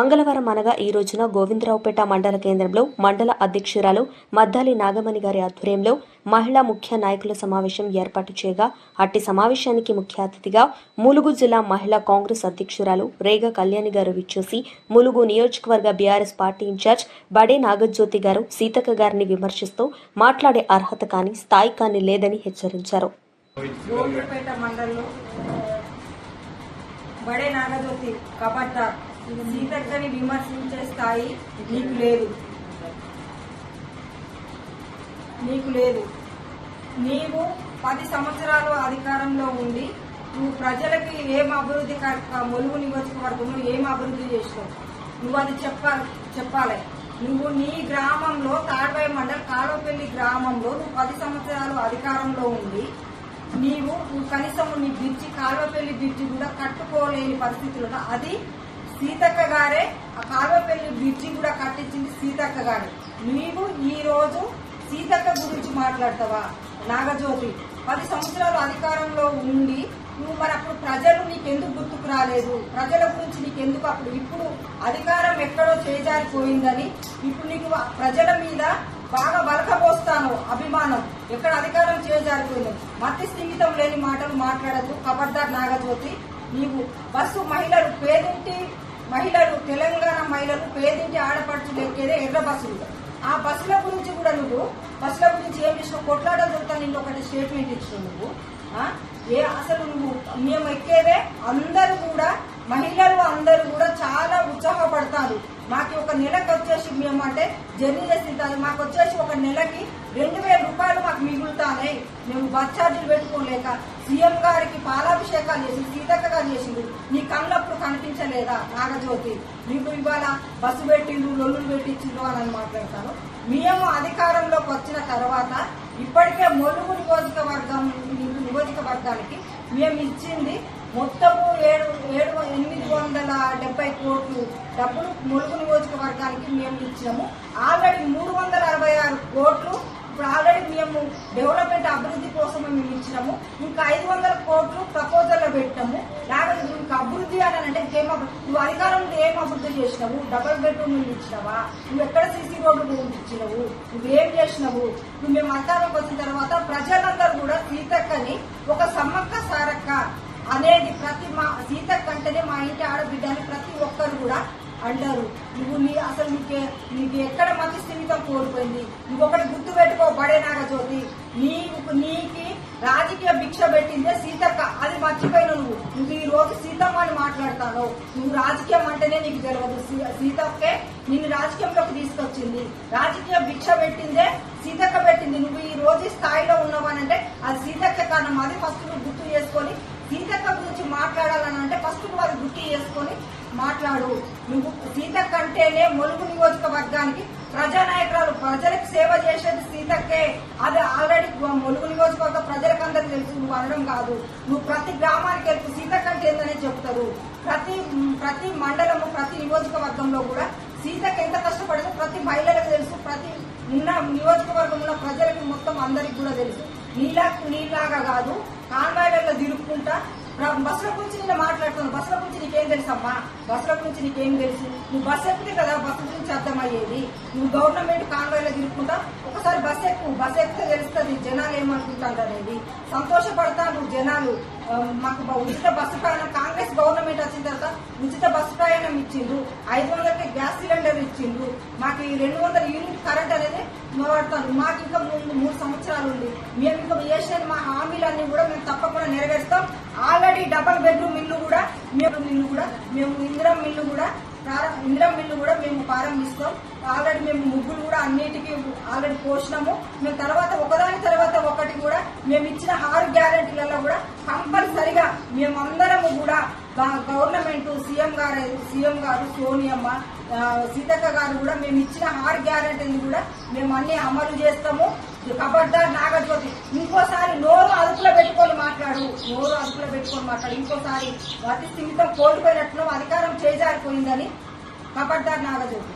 మంగళవారం అనగా ఈ రోజున గోవిందరావుపేట మండల కేంద్రంలో మండల అధ్యక్షురాలు మద్దాలి నాగమణి గారి ఆధ్వర్యంలో మహిళా ముఖ్య నాయకుల సమావేశం ఏర్పాటు చేయగా అట్టి సమావేశానికి ముఖ్య అతిథిగా ములుగు జిల్లా మహిళా కాంగ్రెస్ అధ్యక్షురాలు రేగా కళ్యాణి గారు విచ్చేసి ములుగు నియోజకవర్గ బీఆర్ఎస్ పార్టీ ఇన్ఛార్జ్ బడే నాగజ్యోతి గారు సీతక్క గారిని విమర్శిస్తూ మాట్లాడే అర్హత కానీ స్థాయి కానీ లేదని హెచ్చరించారు. బడే నాగజ్యోతి కబడ్దార్ సీతక్కని విమర్శించే స్థాయి నీకు లేదు. నీవు 10 సంవత్సరాలు అధికారంలో ఉండి నువ్వు ప్రజలకి ఏం అభివృద్ధి ములుగు నియోజకవర్గంలో ఏం అభివృద్ధి చేసినావు నువ్వు అది చెప్పాలి. నువ్వు నీ గ్రామంలో తాడ్వాయి మండల్ కాలువపల్లి గ్రామంలో నువ్వు 10 సంవత్సరాలు అధికారంలో ఉండి నీవు కనీసం నీ బ్రిడ్జి కాలువపల్లి బ్రిడ్జి కూడా కట్టుకోలేని పరిస్థితుల్లో అది సీతక్క గారే ఆ కాలువపల్లి బ్రిడ్జి కూడా కట్టించింది సీతక్క గారే. నీవు ఈ రోజు సీతక్క గురించి మాట్లాడతావా నాగజ్యోతి? 10 సంవత్సరాలు అధికారంలో ఉండి నువ్వు మరి అప్పుడు ప్రజలు నీకెందుకు గుర్తుకు రాలేదు? ప్రజల గురించి నీకెందుకు ఇప్పుడు అధికారం ఎక్కడో చేజారిపోయిందని ఇప్పుడు నీకు ప్రజల మీద బాగా వలకబోస్తాను అభిమానం ఎక్కడ అధికారం చేజారిపోయింది. మతి స్థిమితం లేని మాటలు మాట్లాడద్దు ఖబర్దార్ నాగజ్యోతి. నీవు బస్సు మహిళలు పేదింటి మహిళలు తెలంగాణ మహిళలు పేదింటి ఆడపడుచులు ఎక్కేదే ఎర్ర బస్సులు. ఆ బస్సుల గురించి కూడా నువ్వు బస్సుల గురించి ఏం చేసినావు? కొట్లాడలు దొరుకుతా నిన్ను ఒకటి స్టేట్మెంట్ ఇచ్చినావు నువ్వు. అసలు నువ్వు మేము ఎక్కేదే అందరూ కూడా మహిళలు అందరూ కూడా చాలా ఉత్సాహపడతారు. మాకు ఒక నెలకు వచ్చేసి మేము అంటే జర్నీ చేస్తుంటారు. మాకు వచ్చేసి ఒక నెలకి 2000 రూపాయలు మాకు మిగులుతానే. మేము బస్ ఛార్జీలు పెట్టుకోలేక సీఎం గారికి పాలాభిషేకాలు చేసి సీతక్క గారు చేసిండు. నీ కళ్ళప్పుడు కనిపించలేదా నాగజ్యోతి? నీకు ఇవాళ బస్సు పెట్టిండు లొల్లులు పెట్టించిండు అని మాట్లాడతాను. మేము అధికారంలోకి వచ్చిన తర్వాత ఇప్పటికే ములుగు నియోజకవర్గానికి మేము ఇచ్చింది మొత్తము 870 కోట్లు డబ్బులు ములుగు నియోజకవర్గానికి మేము ఇచ్చినాము. ఆల్రెడీ 366 కోట్లు ఇప్పుడు ఆల్రెడీ మేము డెవలప్మెంట్ అభివృద్ధి కోసం మేము ఇచ్చినాము. ఇంకా 500 కోట్లు ప్రపోజల్లో పెట్టినాము. లేకపోతే ఇంకా అభివృద్ధి అని అంటే నువ్వు అధికారంలో ఏం అభివృద్ధి చేసినావు? డబుల్ బెడ్రూమ్ ఇచ్చినావా? నువ్వు ఎక్కడ సీసీ రోడ్లు ఇచ్చినావు? నువ్వేం చేసినావు? నువ్వు మేము అధికారంలోకి వచ్చిన తర్వాత ప్రజలందరూ కూడా సీతక్కని ఒక సమ్మక్క సారక్క అనేది సీతక్క అంటేనే మా ఇంటి ఆడబిడ్డని ప్రతి ఒక్కరు కూడా అంటారు. నువ్వు అసలు నీకు ఎక్కడ మతి స్థిమితం కోల్పోయింది? నువ్వు ఒకటి గుర్తు పెట్టుకో బడే నాగజ్యోతి. నీకి రాజకీయ భిక్ష పెట్టిందే సీతక్క, అది మర్చిపోయినావు నువ్వు. ఈ రోజు సీతమ్మ అని మాట్లాడతాను. నువ్వు రాజకీయం అంటేనే నీకు తెలియదు. సీతక్కే నిన్ను రాజకీయంలోకి తీసుకొచ్చింది. రాజకీయ భిక్ష పెట్టిందే సీతక్క పెట్టింది. నువ్వు ఈ రోజు స్థాయిలో ఉన్నావనంటే అది సీతక్క కారణం. అది ఫస్ట్ నువ్వు గుర్తు చేసుకొని సీతక్క గురించి మాట్లాడాలని అంటే ఫస్ట్ నువ్వు అది గుర్తు చేసుకొని మాట్లాడు. నువ్వు సీతక్క అంటేనే ములుగు నియోజకవర్గానికి ప్రజానాయకురాలు, ప్రజలకు సేవ చేసేది సీతక్కే. అది ఆల్రెడీ ములుగు నియోజకవర్గ ప్రజలకు అందరికి తెలుసు. నువ్వు అనడం కాదు. నువ్వు ప్రతి గ్రామానికి వెళ్తూ సీతక్క అంటే ఏందనే చెప్తారు. ప్రతి మండలము ప్రతి నియోజకవర్గంలో కూడా సీతక్క ఎంత కష్టపడదో ప్రతి మహిళలకు తెలుసు. ప్రతి నియోజకవర్గం ఉన్న ప్రజలకు మొత్తం అందరికి కూడా తెలుసు. నీలాగా కాదు కాన్వాయ్లలో తిరుక్కుంటా బస్సుల గురించి నేను మాట్లాడుతున్నాను. బస్సుల గురించి నీకేం తెలుసమ్మా? బస్సుల గురించి నీకేం తెలుసు? నువ్వు బస్సు ఎక్కితే కదా బస్సు గురించి అర్థమయ్యేది. నువ్వు గవర్నమెంట్ కాన్వాయ్లో తిరుక్కుంటా ఒకసారి బస్సు ఎక్కితే తెలుస్తుంది జనాలు ఏమనుకుంటారు అనేది. సంతోషపడతాను జనాలు. మాకు ఉచిత బస్సు ప్రయాణం కాంగ్రెస్ గవర్నమెంట్ వచ్చిన తర్వాత ఉచిత బస్సు ప్రయాణం ఇచ్చిండు. 500కి గ్యాస్ సిలిండర్ ఇచ్చిండు. మాకు 200 యూనిట్ కరెంట్ అనేది వాడతాను. మాకు ఇంకా 3 సంవత్సరాలు ఉంది. మేము ఇంకా చేసిన మా హామీలన్నీ కూడా మేము తప్పకుండా నెరవేరుస్తాం. ఆల్రెడీ డబుల్ బెడ్రూమ్ ఇల్లు కూడా మేము ఇందిరం మిల్లు కూడా మేము ప్రారంభిస్తాం. ఆల్రెడీ మేము ముగ్గులు కూడా అన్నిటికీ ఆల్రెడీ పోసినాము. మేము తర్వాత ఒకదాని తర్వాత ఒకటి కూడా మేము ఇచ్చిన 6 గ్యారెంటీలలో కూడా కంపల్సరిగా మేమందరము కూడా గవర్నమెంట్ సీఎం గారు సోనియమ్మ సీతక్క గారు కూడా మేము ఇచ్చిన 6 గ్యారెంటీలు కూడా మేము అన్ని అమలు చేస్తాము. ఖబర్దార్ నాగజ్యోతి ఇంకోసారి నోరు అదుపులో పెట్టుకొని మాట్లాడు. ఇంకోసారి అతి స్థిమితం కోల్పోయినట్లు అధికారం చేజారిపోయిందని ఖబర్దార్ నాగజ్యోతి.